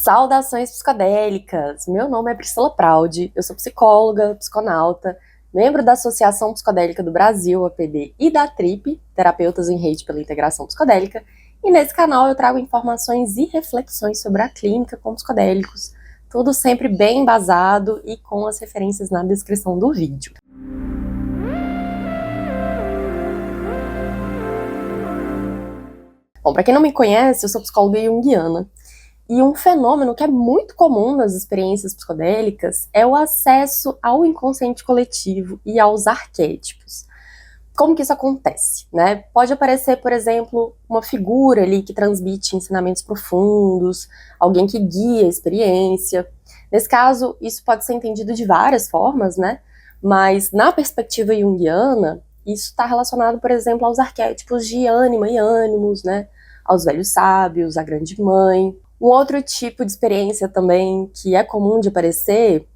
Saudações psicodélicas! Meu nome é Priscila Praudi, eu sou psicóloga, psiconauta, membro da Associação Psicodélica do Brasil, APB, e da TRIP, Terapeutas em Rede pela Integração Psicodélica, e nesse canal eu trago informações e reflexões sobre a clínica com psicodélicos, tudo sempre bem embasado e com as referências na descrição do vídeo. Bom, para quem não me conhece, eu sou psicóloga junguiana. E um fenômeno que é muito comum nas experiências psicodélicas é o acesso ao inconsciente coletivo e aos arquétipos. Como que isso acontece, né? Pode aparecer, por exemplo, uma figura ali que transmite ensinamentos profundos, alguém que guia a experiência. Nesse caso, isso pode ser entendido de várias formas, né? Mas na perspectiva junguiana, isso está relacionado, por exemplo, aos arquétipos de ânima e ânimos, né? Aos velhos sábios, à grande mãe. Um outro tipo de experiência também que é comum de aparecer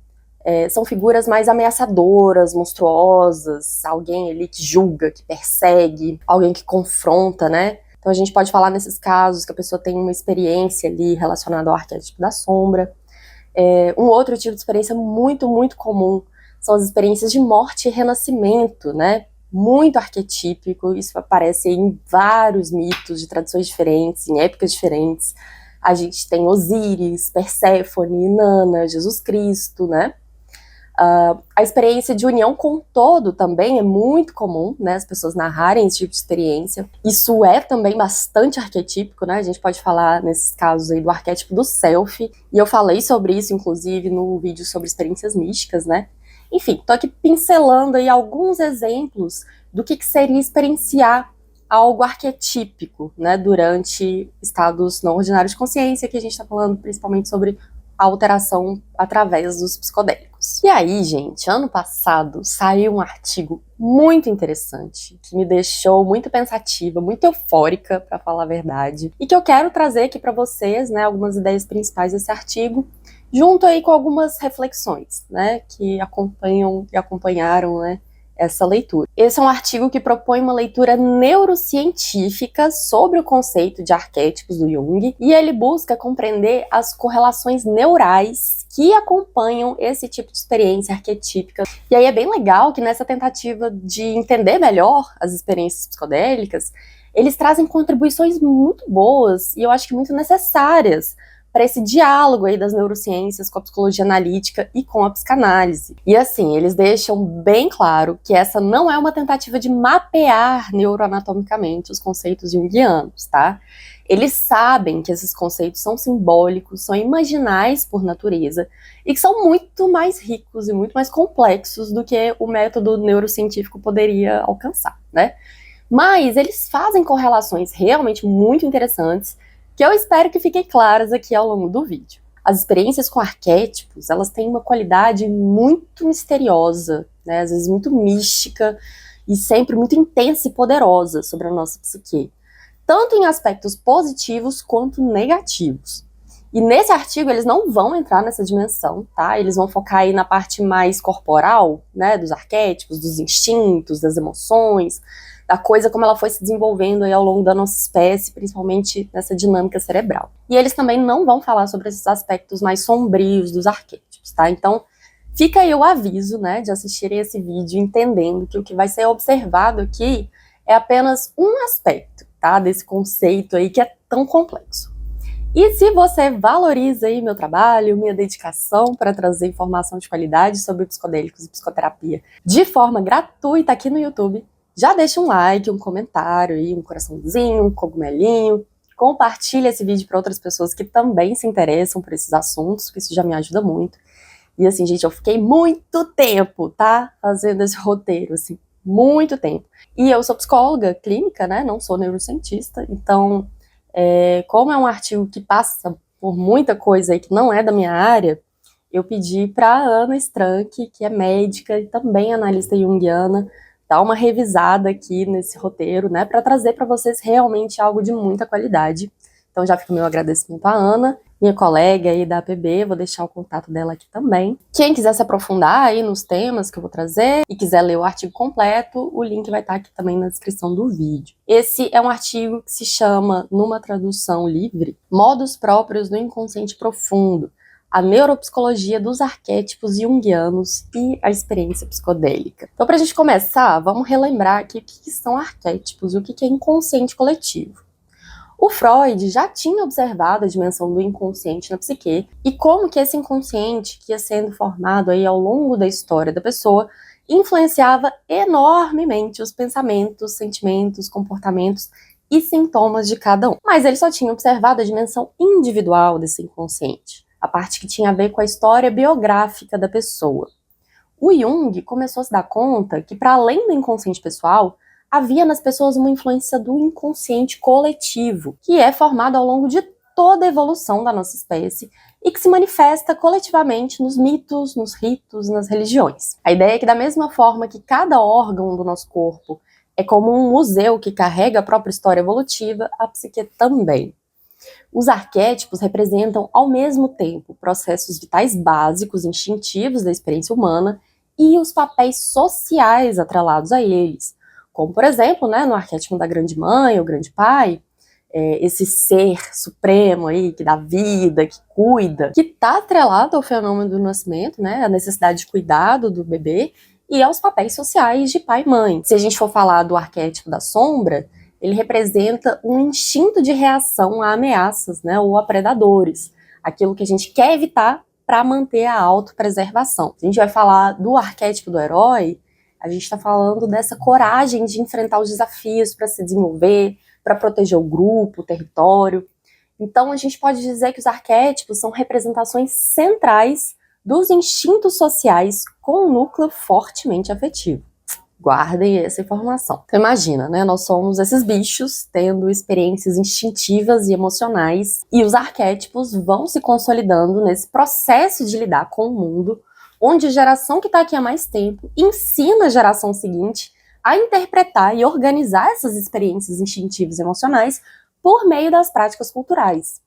são figuras mais ameaçadoras, monstruosas, alguém ali que julga, que persegue, alguém que confronta, né? Então a gente pode falar nesses casos que a pessoa tem uma experiência ali relacionada ao arquétipo da sombra. Um outro tipo de experiência muito, muito comum são as experiências de morte e renascimento, né? Muito arquetípico, isso aparece em vários mitos de tradições diferentes, em épocas diferentes. A gente tem Osíris, Perséfone, Inanna, Jesus Cristo, né? A experiência de união com o todo também é muito comum, né? As pessoas narrarem esse tipo de experiência. Isso é também bastante arquetípico, né? A gente pode falar, nesses casos aí, do arquétipo do self. E eu falei sobre isso, inclusive, no vídeo sobre experiências místicas, né? Enfim, tô aqui pincelando aí alguns exemplos do que seria experienciar algo arquetípico, né, durante estados não ordinários de consciência, que a gente está falando principalmente sobre a alteração através dos psicodélicos. E aí, gente, ano passado saiu um artigo muito interessante, que me deixou muito pensativa, muito eufórica, para falar a verdade, e que eu quero trazer aqui para vocês, né, algumas ideias principais desse artigo, junto aí com algumas reflexões, né, que acompanham e acompanharam, né, essa leitura. Esse é um artigo que propõe uma leitura neurocientífica sobre o conceito de arquétipos do Jung, e ele busca compreender as correlações neurais que acompanham esse tipo de experiência arquetípica. E aí é bem legal que nessa tentativa de entender melhor as experiências psicodélicas, eles trazem contribuições muito boas e eu acho que muito necessárias para esse diálogo aí das neurociências com a psicologia analítica e com a psicanálise. E assim, eles deixam bem claro que essa não é uma tentativa de mapear neuroanatomicamente os conceitos junguianos, tá? Eles sabem que esses conceitos são simbólicos, são imaginais por natureza e que são muito mais ricos e muito mais complexos do que o método neurocientífico poderia alcançar, né? Mas eles fazem correlações realmente muito interessantes que eu espero que fiquem claras aqui ao longo do vídeo. As experiências com arquétipos, elas têm uma qualidade muito misteriosa, né, às vezes muito mística e sempre muito intensa e poderosa sobre a nossa psique, tanto em aspectos positivos quanto negativos. E nesse artigo eles não vão entrar nessa dimensão, tá? Eles vão focar aí na parte mais corporal, né, dos arquétipos, dos instintos, das emoções, da coisa como ela foi se desenvolvendo aí ao longo da nossa espécie, principalmente nessa dinâmica cerebral. E eles também não vão falar sobre esses aspectos mais sombrios dos arquétipos, tá? Então, fica aí o aviso, né, de assistirem esse vídeo entendendo que o que vai ser observado aqui é apenas um aspecto, tá, desse conceito aí que é tão complexo. E se você valoriza aí meu trabalho, minha dedicação para trazer informação de qualidade sobre psicodélicos e psicoterapia de forma gratuita aqui no YouTube, já deixa um like, um comentário aí, um coraçãozinho, um cogumelinho, compartilha esse vídeo para outras pessoas que também se interessam por esses assuntos, que isso já me ajuda muito. E assim, gente, eu fiquei muito tempo, tá, fazendo esse roteiro, assim, muito tempo. E eu sou psicóloga clínica, né, não sou neurocientista, então, como é um artigo que passa por muita coisa aí que não é da minha área, eu pedi para a Ana Stranck, que é médica e também analista junguiana, dar uma revisada aqui nesse roteiro, né, para trazer para vocês realmente algo de muita qualidade. Então já fica o meu agradecimento à Ana, minha colega aí da APB, vou deixar o contato dela aqui também. Quem quiser se aprofundar aí nos temas que eu vou trazer e quiser ler o artigo completo, o link vai estar aqui também na descrição do vídeo. Esse é um artigo que se chama, numa tradução livre, Modos Próprios do Inconsciente Profundo, a neuropsicologia dos arquétipos junguianos e a experiência psicodélica. Então, para a gente começar, vamos relembrar aqui o que são arquétipos e o que é inconsciente coletivo. O Freud já tinha observado a dimensão do inconsciente na psique e como que esse inconsciente que ia sendo formado aí ao longo da história da pessoa influenciava enormemente os pensamentos, sentimentos, comportamentos e sintomas de cada um. Mas ele só tinha observado a dimensão individual desse inconsciente, a parte que tinha a ver com a história biográfica da pessoa. O Jung começou a se dar conta que, para além do inconsciente pessoal, havia nas pessoas uma influência do inconsciente coletivo, que é formado ao longo de toda a evolução da nossa espécie e que se manifesta coletivamente nos mitos, nos ritos, nas religiões. A ideia é que, da mesma forma que cada órgão do nosso corpo é como um museu que carrega a própria história evolutiva, a psique também. Os arquétipos representam, ao mesmo tempo, processos vitais básicos, instintivos da experiência humana e os papéis sociais atrelados a eles, como, por exemplo, no arquétipo da grande mãe ou grande pai, esse ser supremo aí, que dá vida, que cuida, que está atrelado ao fenômeno do nascimento, a necessidade de cuidado do bebê, e aos papéis sociais de pai e mãe. Se a gente for falar do arquétipo da sombra, ele representa um instinto de reação a ameaças, ou a predadores, aquilo que a gente quer evitar para manter a autopreservação. Se a gente vai falar do arquétipo do herói, a gente está falando dessa coragem de enfrentar os desafios para se desenvolver, para proteger o grupo, o território. Então, a gente pode dizer que os arquétipos são representações centrais dos instintos sociais com um núcleo fortemente afetivo. Guardem essa informação. Então, imagina, nós somos esses bichos tendo experiências instintivas e emocionais, e os arquétipos vão se consolidando nesse processo de lidar com o mundo, onde a geração que está aqui há mais tempo ensina a geração seguinte a interpretar e organizar essas experiências instintivas e emocionais por meio das práticas culturais.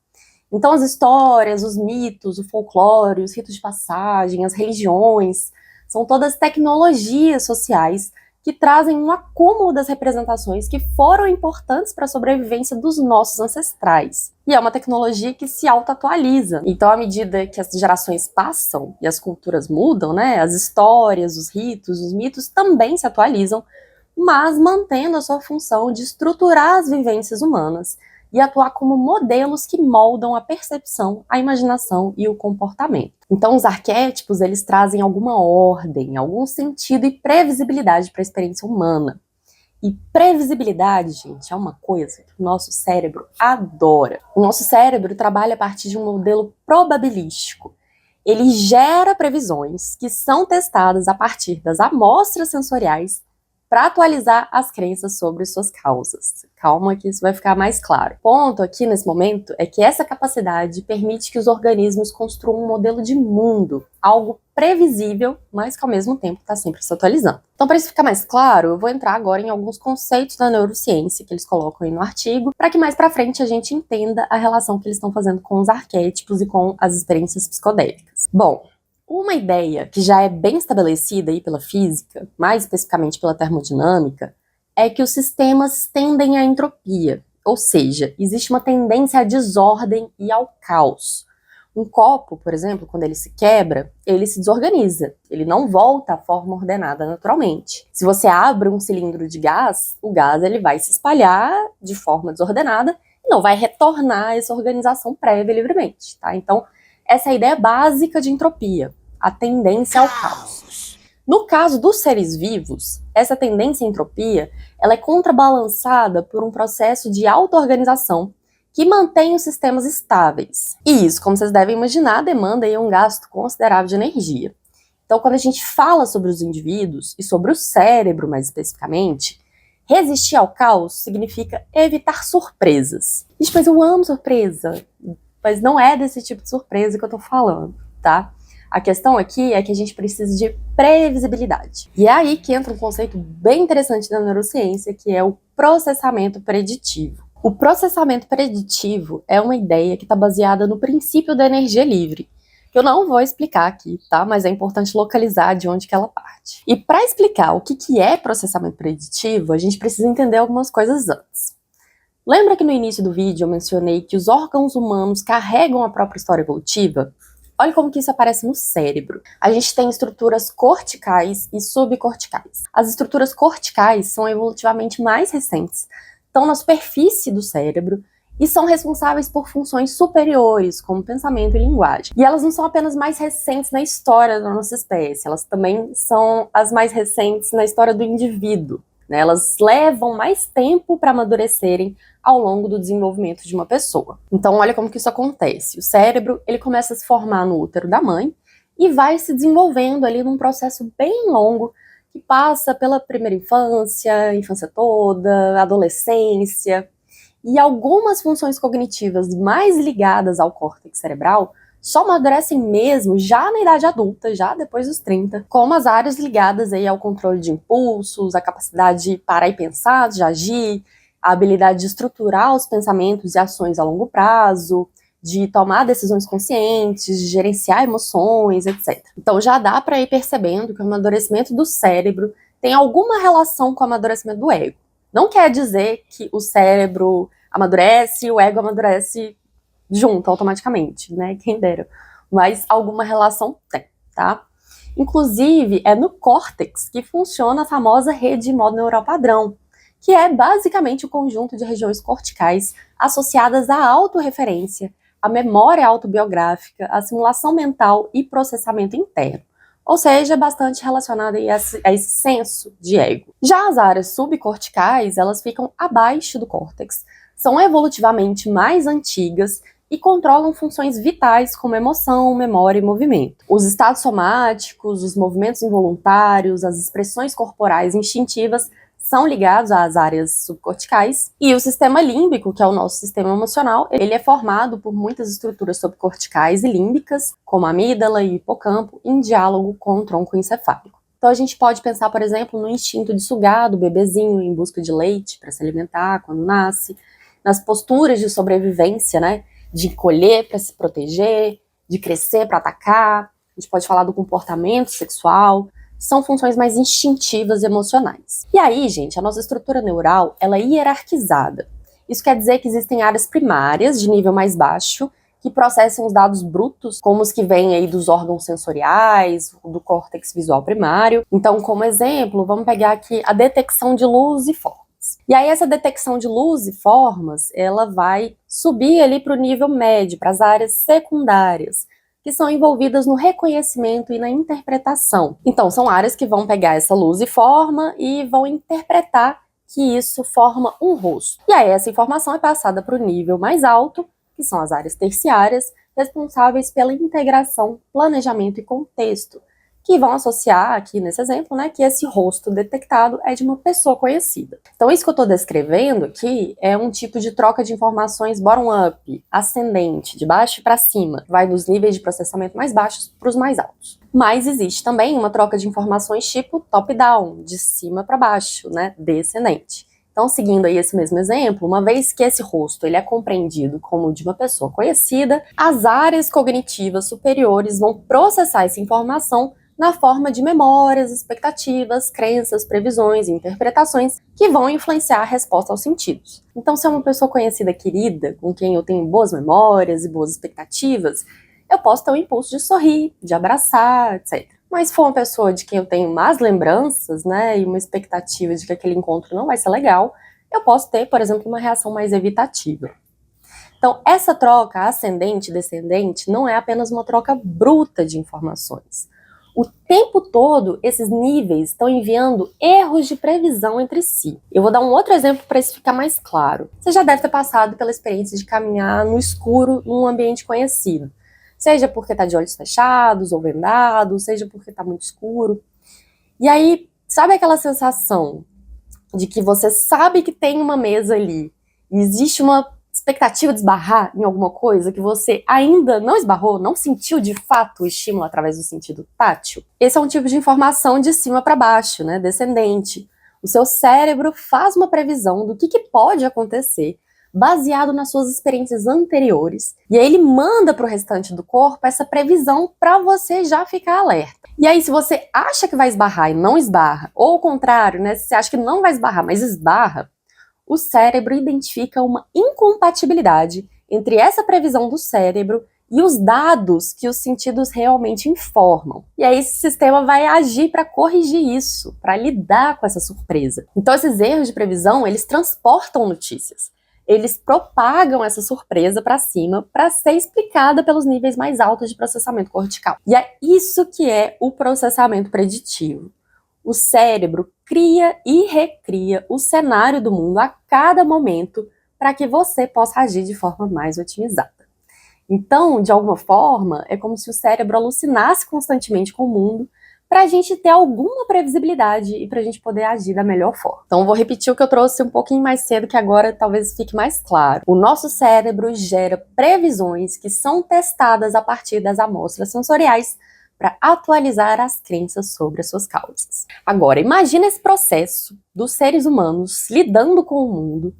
Então as histórias, os mitos, o folclore, os ritos de passagem, as religiões, são todas tecnologias sociais que trazem um acúmulo das representações que foram importantes para a sobrevivência dos nossos ancestrais. E é uma tecnologia que se auto-atualiza. Então, à medida que as gerações passam e as culturas mudam, as histórias, os ritos, os mitos também se atualizam, mas mantendo a sua função de estruturar as vivências humanas e atuar como modelos que moldam a percepção, a imaginação e o comportamento. Então, os arquétipos, eles trazem alguma ordem, algum sentido e previsibilidade para a experiência humana. E previsibilidade, gente, é uma coisa que o nosso cérebro adora. O nosso cérebro trabalha a partir de um modelo probabilístico. Ele gera previsões que são testadas a partir das amostras sensoriais para atualizar as crenças sobre suas causas. Calma que isso vai ficar mais claro. O ponto aqui nesse momento é que essa capacidade permite que os organismos construam um modelo de mundo, algo previsível, mas que ao mesmo tempo está sempre se atualizando. Então, para isso ficar mais claro, eu vou entrar agora em alguns conceitos da neurociência que eles colocam aí no artigo, para que mais para frente a gente entenda a relação que eles estão fazendo com os arquétipos e com as experiências psicodélicas. Bom, uma ideia que já é bem estabelecida aí pela física, mais especificamente pela termodinâmica, é que os sistemas tendem à entropia, ou seja, existe uma tendência à desordem e ao caos. Um copo, por exemplo, quando ele se quebra, ele se desorganiza, ele não volta à forma ordenada naturalmente. Se você abre um cilindro de gás, o gás ele vai se espalhar de forma desordenada e não vai retornar a essa organização prévia livremente, tá? Então, essa é a ideia básica de entropia, a tendência ao caos. No caso dos seres vivos, essa tendência à entropia, ela é contrabalançada por um processo de auto-organização que mantém os sistemas estáveis. E isso, como vocês devem imaginar, demanda aí um gasto considerável de energia. Então, quando a gente fala sobre os indivíduos e sobre o cérebro mais especificamente, resistir ao caos significa evitar surpresas. Gente, mas eu amo surpresa, mas não é desse tipo de surpresa que eu tô falando, tá? A questão aqui é que a gente precisa de previsibilidade. E é aí que entra um conceito bem interessante da neurociência, que é o processamento preditivo. O processamento preditivo é uma ideia que está baseada no princípio da energia livre, que eu não vou explicar aqui, tá? Mas é importante localizar de onde que ela parte. E para explicar o que é processamento preditivo, a gente precisa entender algumas coisas antes. Lembra que no início do vídeo eu mencionei que os órgãos humanos carregam a própria história evolutiva? Olha como que isso aparece no cérebro. A gente tem estruturas corticais e subcorticais. As estruturas corticais são evolutivamente mais recentes, estão na superfície do cérebro e são responsáveis por funções superiores, como pensamento e linguagem. E elas não são apenas mais recentes na história da nossa espécie, elas também são as mais recentes na história do indivíduo. Elas levam mais tempo para amadurecerem ao longo do desenvolvimento de uma pessoa. Então, olha como que isso acontece. O cérebro, ele começa a se formar no útero da mãe e vai se desenvolvendo ali num processo bem longo que passa pela primeira infância, infância toda, adolescência. E algumas funções cognitivas mais ligadas ao córtex cerebral só amadurecem mesmo já na idade adulta, já depois dos 30, como as áreas ligadas aí ao controle de impulsos, a capacidade de parar e pensar, de agir, a habilidade de estruturar os pensamentos e ações a longo prazo, de tomar decisões conscientes, de gerenciar emoções, etc. Então já dá para ir percebendo que o amadurecimento do cérebro tem alguma relação com o amadurecimento do ego. Não quer dizer que o cérebro amadurece e o ego amadurece junto, automaticamente, né? Quem dera. Mas alguma relação tem, tá? Inclusive, é no córtex que funciona a famosa rede de modo neural padrão, que é basicamente o conjunto de regiões corticais associadas à autorreferência, à memória autobiográfica, à simulação mental e processamento interno. Ou seja, bastante relacionada a esse senso de ego. Já as áreas subcorticais, elas ficam abaixo do córtex, são evolutivamente mais antigas e controlam funções vitais como emoção, memória e movimento. Os estados somáticos, os movimentos involuntários, as expressões corporais instintivas são ligados às áreas subcorticais, e o sistema límbico, que é o nosso sistema emocional, ele é formado por muitas estruturas subcorticais e límbicas, como a amígdala e hipocampo, em diálogo com o tronco encefálico. Então a gente pode pensar, por exemplo, no instinto de sugar do bebezinho em busca de leite para se alimentar quando nasce, nas posturas de sobrevivência, né, de colher para se proteger, de crescer para atacar. A gente pode falar do comportamento sexual. São funções mais instintivas e emocionais. E aí, gente, a nossa estrutura neural, ela é hierarquizada. Isso quer dizer que existem áreas primárias, de nível mais baixo, que processam os dados brutos, como os que vêm aí dos órgãos sensoriais, do córtex visual primário. Então, como exemplo, vamos pegar aqui a detecção de luz e formas. E aí, essa detecção de luz e formas, ela vai subir ali para o nível médio, para as áreas secundárias, que são envolvidas no reconhecimento e na interpretação. Então, são áreas que vão pegar essa luz e forma e vão interpretar que isso forma um rosto. E aí, essa informação é passada para o nível mais alto, que são as áreas terciárias, responsáveis pela integração, planejamento e contexto, que vão associar aqui nesse exemplo, né, que esse rosto detectado é de uma pessoa conhecida. Então, isso que eu estou descrevendo aqui é um tipo de troca de informações bottom-up, ascendente, de baixo para cima, vai dos níveis de processamento mais baixos para os mais altos. Mas existe também uma troca de informações tipo top-down, de cima para baixo, né, descendente. Então, seguindo aí esse mesmo exemplo, uma vez que esse rosto ele é compreendido como de uma pessoa conhecida, as áreas cognitivas superiores vão processar essa informação na forma de memórias, expectativas, crenças, previsões e interpretações que vão influenciar a resposta aos sentidos. Então, se é uma pessoa conhecida, querida, com quem eu tenho boas memórias e boas expectativas, eu posso ter o impulso de sorrir, de abraçar, etc. Mas se for uma pessoa de quem eu tenho más lembranças, né, e uma expectativa de que aquele encontro não vai ser legal, eu posso ter, por exemplo, uma reação mais evitativa. Então, essa troca ascendente e descendente não é apenas uma troca bruta de informações. O tempo todo, esses níveis estão enviando erros de previsão entre si. Eu vou dar um outro exemplo para isso ficar mais claro. Você já deve ter passado pela experiência de caminhar no escuro num ambiente conhecido. Seja porque está de olhos fechados ou vendados, seja porque está muito escuro. E aí, sabe aquela sensação de que você sabe que tem uma mesa ali e existe uma expectativa de esbarrar em alguma coisa que você ainda não esbarrou, não sentiu de fato o estímulo através do sentido tátil? Esse é um tipo de informação de cima para baixo, né, descendente. O seu cérebro faz uma previsão do que pode acontecer, baseado nas suas experiências anteriores, e aí ele manda para o restante do corpo essa previsão para você já ficar alerta. E aí, se você acha que vai esbarrar e não esbarra, ou o contrário, né, se você acha que não vai esbarrar, mas esbarra, o cérebro identifica uma incompatibilidade entre essa previsão do cérebro e os dados que os sentidos realmente informam. E aí esse sistema vai agir para corrigir isso, para lidar com essa surpresa. Então esses erros de previsão, eles transportam notícias. Eles propagam essa surpresa para cima para ser explicada pelos níveis mais altos de processamento cortical. E é isso que é o processamento preditivo. O cérebro cria e recria o cenário do mundo a cada momento para que você possa agir de forma mais otimizada. Então, de alguma forma, é como se o cérebro alucinasse constantemente com o mundo para a gente ter alguma previsibilidade e para a gente poder agir da melhor forma. Então, eu vou repetir o que eu trouxe um pouquinho mais cedo, que agora talvez fique mais claro. O nosso cérebro gera previsões que são testadas a partir das amostras sensoriais para atualizar as crenças sobre as suas causas. Agora, imagina esse processo dos seres humanos lidando com o mundo,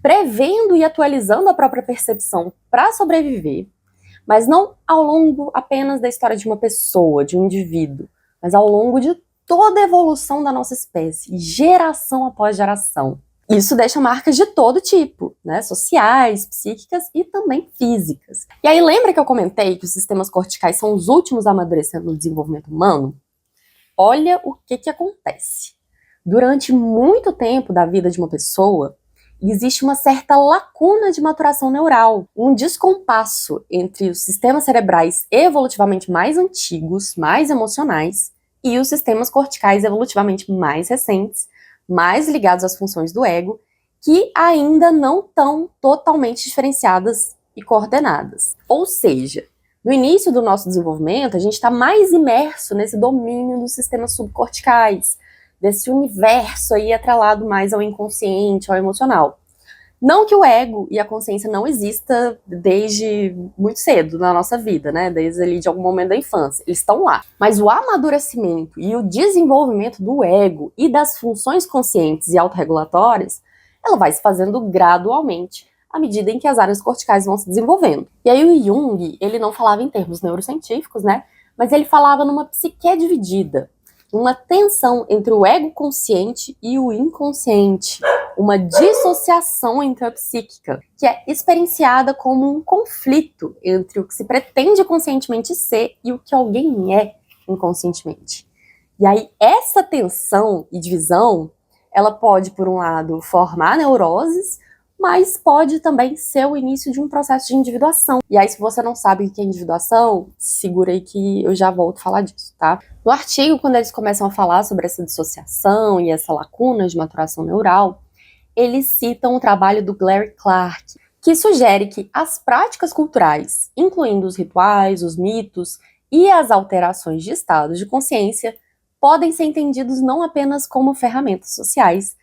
prevendo e atualizando a própria percepção para sobreviver, mas não ao longo apenas da história de uma pessoa, de um indivíduo, mas ao longo de toda a evolução da nossa espécie, geração após geração. Isso deixa marcas de todo tipo, né? Sociais, psíquicas e também físicas. E aí lembra que eu comentei que os sistemas corticais são os últimos a amadurecer no desenvolvimento humano? Olha o que acontece. Durante muito tempo da vida de uma pessoa, existe uma certa lacuna de maturação neural, um descompasso entre os sistemas cerebrais evolutivamente mais antigos, mais emocionais, e os sistemas corticais evolutivamente mais recentes, mais ligados às funções do ego, que ainda não estão totalmente diferenciadas e coordenadas. Ou seja, no início do nosso desenvolvimento, a gente está mais imerso nesse domínio dos sistemas subcorticais, desse universo aí atrelado mais ao inconsciente, ao emocional. Não que o ego e a consciência não exista desde muito cedo na nossa vida, né? Desde ali de algum momento da infância. Eles estão lá. Mas o amadurecimento e o desenvolvimento do ego e das funções conscientes e autorregulatórias, ela vai se fazendo gradualmente à medida em que as áreas corticais vão se desenvolvendo. E aí o Jung, ele não falava em termos neurocientíficos, né? Mas ele falava numa psique dividida, uma tensão entre o ego consciente e o inconsciente, uma dissociação intrapsíquica, que é experienciada como um conflito entre o que se pretende conscientemente ser e o que alguém é inconscientemente. E aí essa tensão e divisão, ela pode, por um lado, formar neuroses, mas pode também ser o início de um processo de individuação. E aí, se você não sabe o que é individuação, segura aí que eu já volto a falar disso, tá? No artigo, quando eles começam a falar sobre essa dissociação e essa lacuna de maturação neural, eles citam o trabalho do Gary Clark, que sugere que as práticas culturais, incluindo os rituais, os mitos e as alterações de estado de consciência, podem ser entendidos não apenas como ferramentas sociais,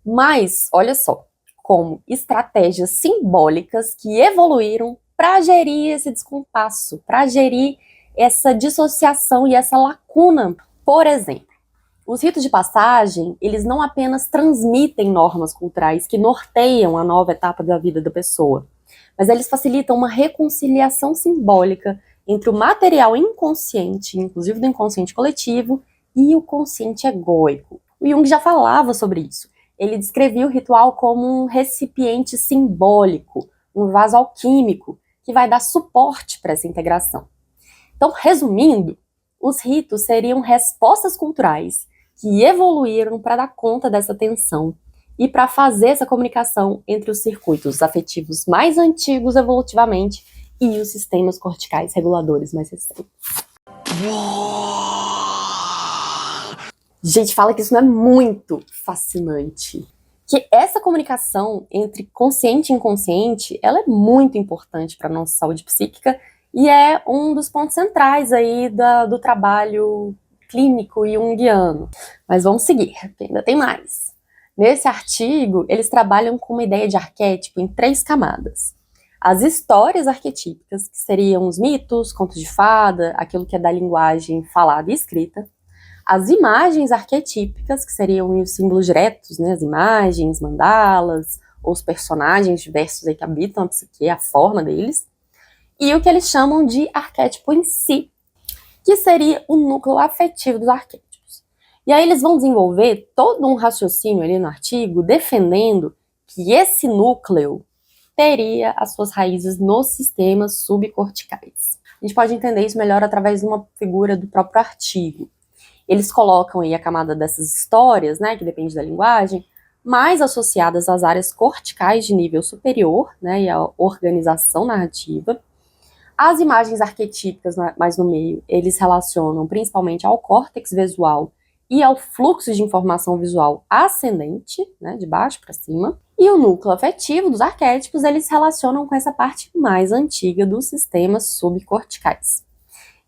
mas, olha só, como estratégias simbólicas que evoluíram para gerir esse descompasso, para gerir essa dissociação e essa lacuna. Por exemplo, os ritos de passagem, eles não apenas transmitem normas culturais que norteiam a nova etapa da vida da pessoa, mas eles facilitam uma reconciliação simbólica entre o material inconsciente, inclusive do inconsciente coletivo, e o consciente egóico. O Jung já falava sobre isso. Ele descrevia o ritual como um recipiente simbólico, um vaso alquímico, que vai dar suporte para essa integração. Então, resumindo, os ritos seriam respostas culturais que evoluíram para dar conta dessa tensão e para fazer essa comunicação entre os circuitos afetivos mais antigos evolutivamente e os sistemas corticais reguladores mais recentes. Gente, fala que isso não é muito fascinante. Que essa comunicação entre consciente e inconsciente, ela é muito importante para a nossa saúde psíquica e é um dos pontos centrais aí do trabalho clínico junguiano. Mas vamos seguir, porque ainda tem mais. Nesse artigo, eles trabalham com uma ideia de arquétipo em 3 camadas. As histórias arquetípicas, que seriam os mitos, contos de fada, aquilo que é da linguagem falada e escrita. As imagens arquetípicas, que seriam os símbolos diretos, né, as imagens, mandalas, os personagens diversos aí que habitam a psique, a forma deles, e o que eles chamam de arquétipo em si, que seria o núcleo afetivo dos arquétipos. E aí eles vão desenvolver todo um raciocínio ali no artigo defendendo que esse núcleo teria as suas raízes nos sistemas subcorticais. A gente pode entender isso melhor através de uma figura do próprio artigo. Eles colocam aí a camada dessas histórias, né, que depende da linguagem, mais associadas às áreas corticais de nível superior, né, e à organização narrativa. As imagens arquetípicas, mais no meio, eles relacionam principalmente ao córtex visual e ao fluxo de informação visual ascendente, né, de baixo para cima. E o núcleo afetivo dos arquétipos, eles se relacionam com essa parte mais antiga dos sistemas subcorticais.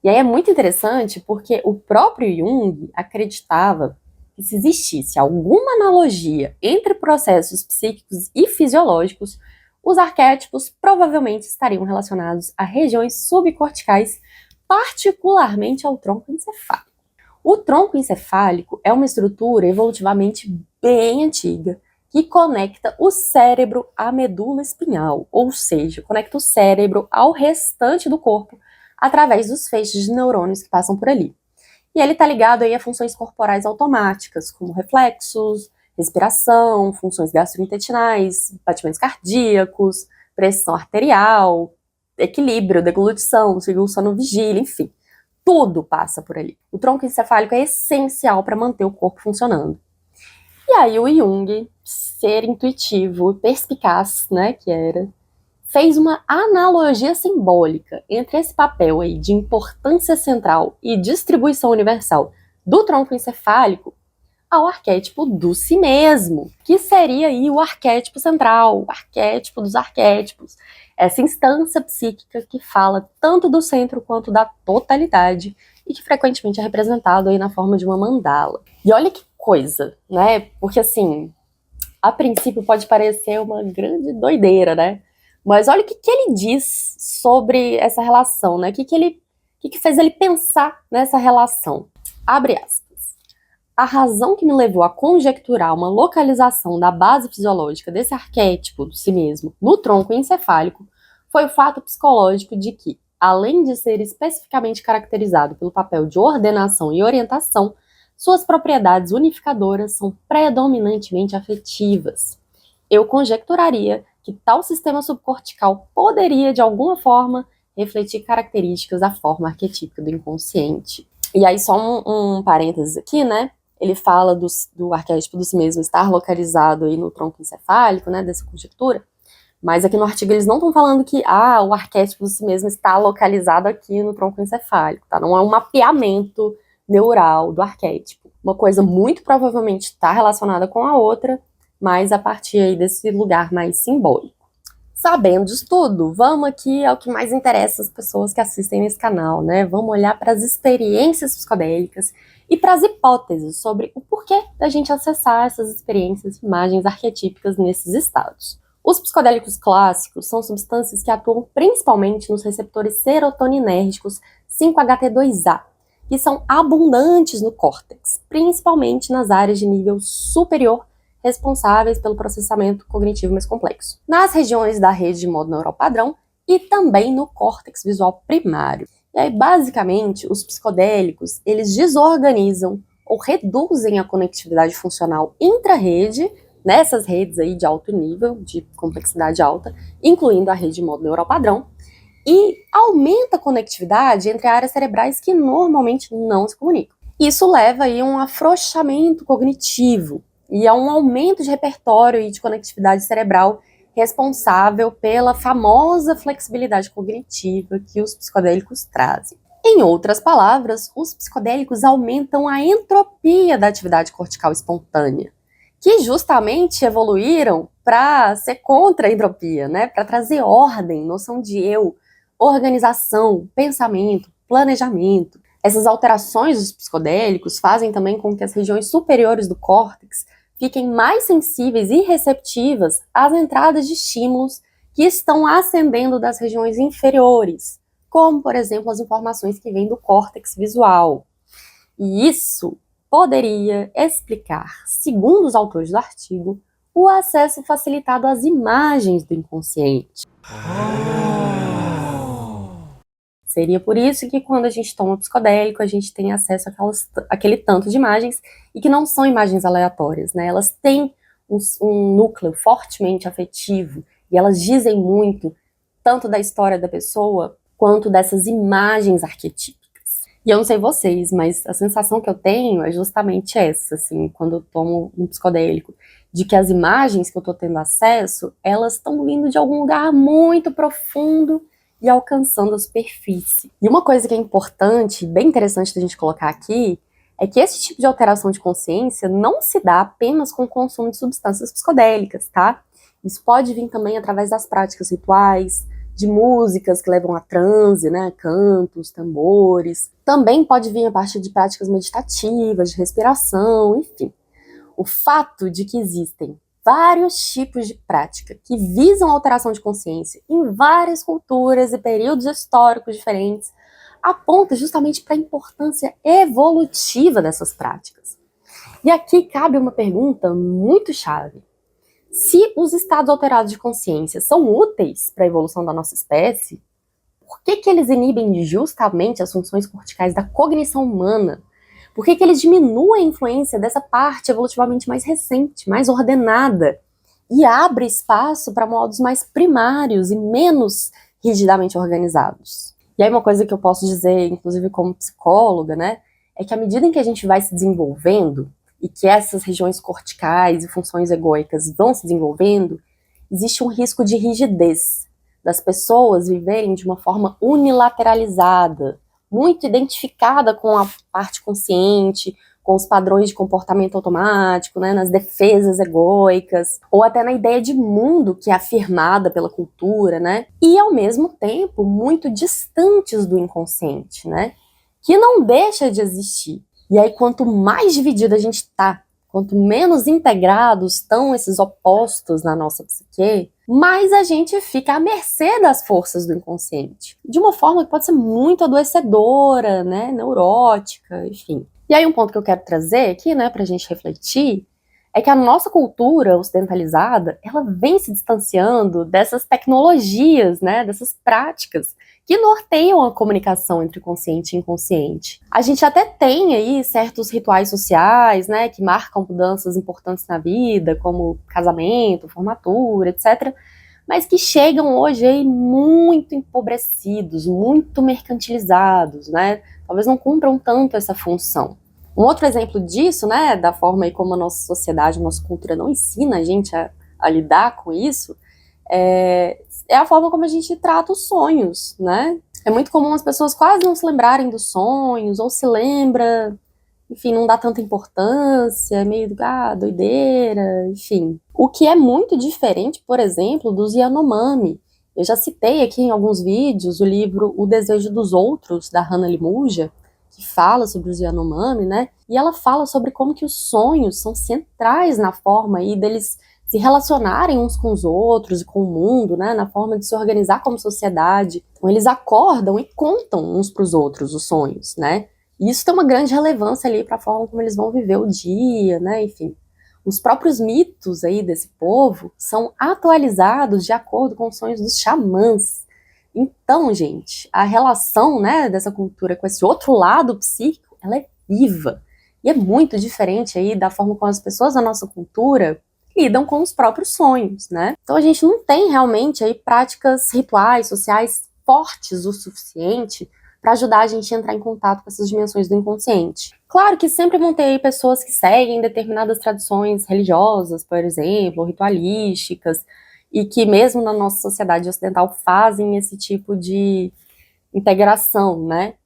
E aí é muito interessante porque o próprio Jung acreditava que se existisse alguma analogia entre processos psíquicos e fisiológicos, os arquétipos provavelmente estariam relacionados a regiões subcorticais, particularmente ao tronco encefálico. O tronco encefálico é uma estrutura evolutivamente bem antiga que conecta o cérebro à medula espinhal, ou seja, conecta o cérebro ao restante do corpo através dos feixes de neurônios que passam por ali. E ele está ligado aí a funções corporais automáticas, como reflexos, respiração, funções gastrointestinais, batimentos cardíacos, pressão arterial, equilíbrio, deglutição, ciclo sono-vigília, enfim. Tudo passa por ali. O tronco encefálico é essencial para manter o corpo funcionando. E aí o Jung, ser intuitivo e perspicaz, né, que era, fez uma analogia simbólica entre esse papel aí de importância central e distribuição universal do tronco encefálico ao arquétipo do si mesmo, que seria aí o arquétipo central, o arquétipo dos arquétipos, essa instância psíquica que fala tanto do centro quanto da totalidade e que frequentemente é representado aí na forma de uma mandala. E olha que coisa, né? Porque assim, a princípio pode parecer uma grande doideira, né? Mas olha o que ele diz sobre essa relação, né? O que fez ele pensar nessa relação? Abre aspas. A razão que me levou a conjecturar uma localização da base fisiológica desse arquétipo de si mesmo no tronco encefálico foi o fato psicológico de que, além de ser especificamente caracterizado pelo papel de ordenação e orientação, suas propriedades unificadoras são predominantemente afetivas. Eu conjecturaria que tal sistema subcortical poderia, de alguma forma, refletir características da forma arquetípica do inconsciente. E aí, só um parênteses aqui, né? Ele fala do arquétipo do si mesmo estar localizado aí no tronco encefálico, né, dessa conjectura, mas aqui no artigo eles não estão falando que o arquétipo do si mesmo está localizado aqui no tronco encefálico, tá? Não é um mapeamento neural do arquétipo. Uma coisa muito provavelmente está relacionada com a outra, mas a partir aí desse lugar mais simbólico. Sabendo disso tudo, vamos aqui ao que mais interessa as pessoas que assistem nesse canal, né? Vamos olhar para as experiências psicodélicas e para as hipóteses sobre o porquê da gente acessar essas experiências, imagens arquetípicas nesses estados. Os psicodélicos clássicos são substâncias que atuam principalmente nos receptores serotoninérgicos 5-HT2A, que são abundantes no córtex, principalmente nas áreas de nível superior responsáveis pelo processamento cognitivo mais complexo, nas regiões da rede de modo neural padrão e também no córtex visual primário. E aí, basicamente, os psicodélicos, eles desorganizam ou reduzem a conectividade funcional intra-rede, nessas redes aí de alto nível, de complexidade alta, incluindo a rede de modo neural padrão, e aumenta a conectividade entre áreas cerebrais que normalmente não se comunicam. Isso leva aí a um afrouxamento cognitivo, e há um aumento de repertório e de conectividade cerebral responsável pela famosa flexibilidade cognitiva que os psicodélicos trazem. Em outras palavras, os psicodélicos aumentam a entropia da atividade cortical espontânea, que justamente evoluíram para ser contra a entropia, né? Para trazer ordem, noção de eu, organização, pensamento, planejamento. Essas alterações dos psicodélicos fazem também com que as regiões superiores do córtex fiquem mais sensíveis e receptivas às entradas de estímulos que estão ascendendo das regiões inferiores, como, por exemplo, as informações que vêm do córtex visual. E isso poderia explicar, segundo os autores do artigo, o acesso facilitado às imagens do inconsciente. Seria por isso que quando a gente toma psicodélico, a gente tem acesso àquele tanto de imagens, e que não são imagens aleatórias, né? Elas têm um núcleo fortemente afetivo, e elas dizem muito, tanto da história da pessoa, quanto dessas imagens arquetípicas. E eu não sei vocês, mas a sensação que eu tenho é justamente essa, assim, quando eu tomo um psicodélico, de que as imagens que eu tô tendo acesso, elas estão vindo de algum lugar muito profundo e alcançando a superfície. E uma coisa que é importante, bem interessante da gente colocar aqui, é que esse tipo de alteração de consciência não se dá apenas com o consumo de substâncias psicodélicas, tá? Isso pode vir também através das práticas rituais, de músicas que levam a transe, né, cantos, tambores. Também pode vir a partir de práticas meditativas, de respiração, enfim. O fato de que existem vários tipos de prática que visam a alteração de consciência em várias culturas e períodos históricos diferentes aponta justamente para a importância evolutiva dessas práticas. E aqui cabe uma pergunta muito chave. Se os estados alterados de consciência são úteis para a evolução da nossa espécie, por que eles inibem justamente as funções corticais da cognição humana? Por que eles diminuem a influência dessa parte evolutivamente mais recente, mais ordenada, e abre espaço para modos mais primários e menos rigidamente organizados? E aí uma coisa que eu posso dizer, inclusive como psicóloga, né, é que à medida em que a gente vai se desenvolvendo, e que essas regiões corticais e funções egóicas vão se desenvolvendo, existe um risco de rigidez, das pessoas viverem de uma forma unilateralizada, muito identificada com a parte consciente, com os padrões de comportamento automático, né, nas defesas egóicas, ou até na ideia de mundo que é afirmada pela cultura, né, e ao mesmo tempo muito distantes do inconsciente, né, que não deixa de existir. E aí, quanto mais dividida a gente tá, quanto menos integrados estão esses opostos na nossa psique, mais a gente fica à mercê das forças do inconsciente. De uma forma que pode ser muito adoecedora, né, neurótica, enfim. E aí um ponto que eu quero trazer aqui, né, pra gente refletir, é que a nossa cultura ocidentalizada, ela vem se distanciando dessas tecnologias, né, dessas práticas que norteiam a comunicação entre consciente e inconsciente. A gente até tem aí certos rituais sociais, né, que marcam mudanças importantes na vida, como casamento, formatura, etc., mas que chegam hoje aí muito empobrecidos, muito mercantilizados, né, talvez não cumpram tanto essa função. Um outro exemplo disso, né, da forma aí como a nossa sociedade, a nossa cultura não ensina a gente a lidar com isso, é a forma como a gente trata os sonhos, né? É muito comum as pessoas quase não se lembrarem dos sonhos, ou se lembra, enfim, não dá tanta importância, é meio, doideira, enfim. O que é muito diferente, por exemplo, dos Yanomami. Eu já citei aqui em alguns vídeos o livro O Desejo dos Outros, da Hannah Limuja, que fala sobre os Yanomami, né? E ela fala sobre como que os sonhos são centrais na forma aí deles se relacionarem uns com os outros e com o mundo, né, na forma de se organizar como sociedade. Então, eles acordam e contam uns para os outros os sonhos, né? E isso tem uma grande relevância ali para a forma como eles vão viver o dia, né? Enfim, os próprios mitos aí desse povo são atualizados de acordo com os sonhos dos xamãs. Então, gente, a relação, né, dessa cultura com esse outro lado psíquico, ela é viva. E é muito diferente aí da forma como as pessoas da nossa cultura lidam com os próprios sonhos, né? Então a gente não tem realmente aí práticas rituais, sociais fortes o suficiente para ajudar a gente a entrar em contato com essas dimensões do inconsciente. Claro que sempre vão ter aí pessoas que seguem determinadas tradições religiosas, por exemplo, ritualísticas, e que mesmo na nossa sociedade ocidental fazem esse tipo de integração, né?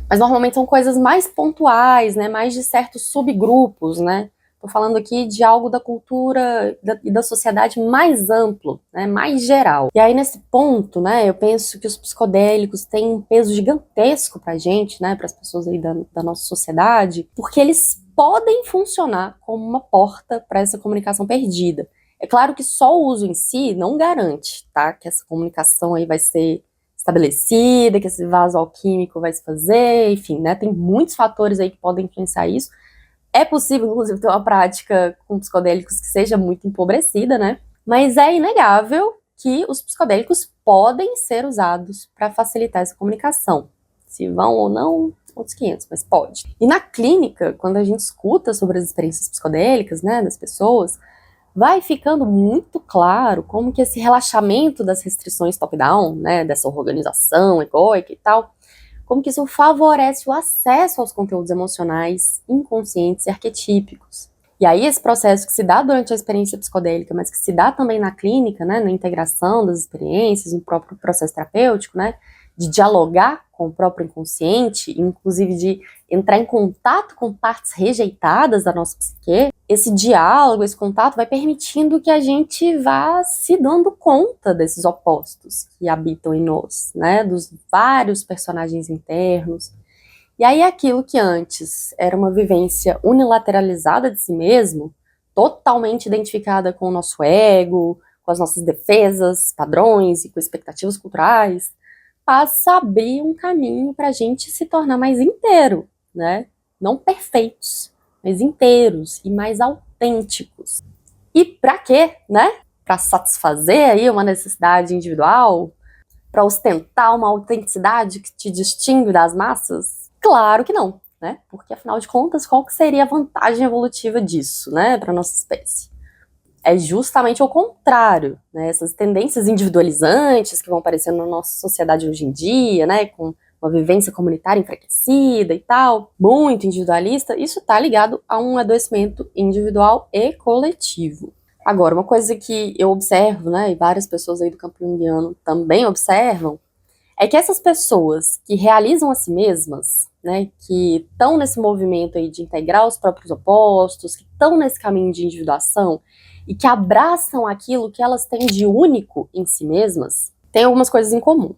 Mas normalmente são coisas mais pontuais, né? Mais de certos subgrupos, né? Estou falando aqui de algo da cultura e da sociedade mais amplo, né, mais geral. E aí, nesse ponto, né, eu penso que os psicodélicos têm um peso gigantesco pra gente, né, para as pessoas aí da nossa sociedade, porque eles podem funcionar como uma porta para essa comunicação perdida. É claro que só o uso em si não garante, tá, que essa comunicação aí vai ser estabelecida, que esse vaso alquímico vai se fazer, enfim, né, tem muitos fatores aí que podem influenciar isso, É possível, inclusive, ter uma prática com psicodélicos que seja muito empobrecida, né? Mas é inegável que os psicodélicos podem ser usados para facilitar essa comunicação. Se vão ou não, outros 500, mas pode. E na clínica, quando a gente escuta sobre as experiências psicodélicas, né, das pessoas, vai ficando muito claro como que esse relaxamento das restrições top-down, né, dessa organização egóica e tal, como que isso favorece o acesso aos conteúdos emocionais, inconscientes e arquetípicos. E aí esse processo que se dá durante a experiência psicodélica, mas que se dá também na clínica, né, na integração das experiências, no próprio processo terapêutico, né, de dialogar com o próprio inconsciente, inclusive de entrar em contato com partes rejeitadas da nossa psique, esse diálogo, esse contato vai permitindo que a gente vá se dando conta desses opostos que habitam em nós, né, dos vários personagens internos. E aí aquilo que antes era uma vivência unilateralizada de si mesmo, totalmente identificada com o nosso ego, com as nossas defesas, padrões e com expectativas culturais, passa a abrir um caminho para a gente se tornar mais inteiro, né? Não perfeitos, mas inteiros e mais autênticos. E para quê, né? Para satisfazer aí uma necessidade individual? Para ostentar uma autenticidade que te distingue das massas? Claro que não, né? Porque afinal de contas, qual que seria a vantagem evolutiva disso, né, para nossa espécie? É justamente o contrário, né? Essas tendências individualizantes que vão aparecendo na nossa sociedade hoje em dia, né? Com uma vivência comunitária enfraquecida e tal, muito individualista, isso está ligado a um adoecimento individual e coletivo. Agora, uma coisa que eu observo, né, e várias pessoas aí do campo junguiano também observam, é que essas pessoas que realizam a si mesmas, né, que estão nesse movimento aí de integrar os próprios opostos, que estão nesse caminho de individuação e que abraçam aquilo que elas têm de único em si mesmas, têm algumas coisas em comum.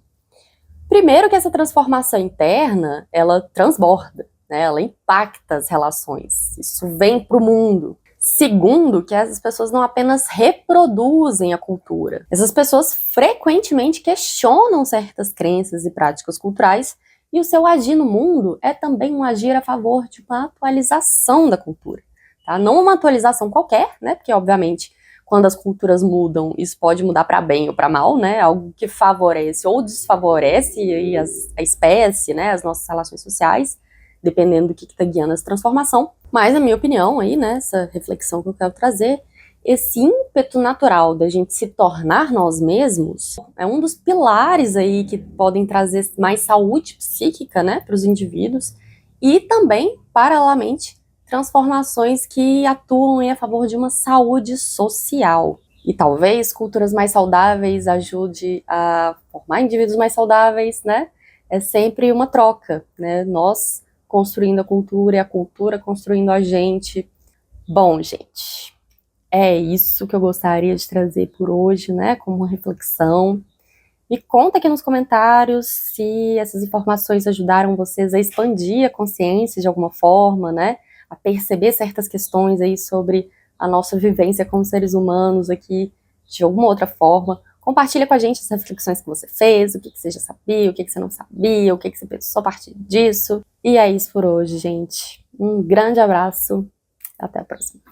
Primeiro que essa transformação interna, ela transborda, né, ela impacta as relações, isso vem para o mundo. Segundo, que essas pessoas não apenas reproduzem a cultura. Essas pessoas frequentemente questionam certas crenças e práticas culturais, e o seu agir no mundo é também um agir a favor de uma atualização da cultura. Tá? Não uma atualização qualquer, né? Porque, obviamente, quando as culturas mudam, isso pode mudar para bem ou para mal, né? Algo que favorece ou desfavorece aí a espécie, né? As nossas relações sociais, dependendo do que está guiando essa transformação. Mas, na minha opinião, aí, né, essa reflexão que eu quero trazer, esse ímpeto natural da gente se tornar nós mesmos é um dos pilares aí que podem trazer mais saúde psíquica, né, para os indivíduos e também, paralelamente, transformações que atuam em a favor de uma saúde social. E talvez culturas mais saudáveis ajude a formar indivíduos mais saudáveis, né? É sempre uma troca, né? Nós construindo a cultura e a cultura construindo a gente. Bom, gente, é isso que eu gostaria de trazer por hoje, né, como reflexão. Me conta aqui nos comentários se essas informações ajudaram vocês a expandir a consciência de alguma forma, né, a perceber certas questões aí sobre a nossa vivência como seres humanos aqui de alguma outra forma. Compartilha com a gente as reflexões que você fez, o que você já sabia, o que você não sabia, o que você pensou a partir disso. E é isso por hoje, gente. Um grande abraço. Até a próxima.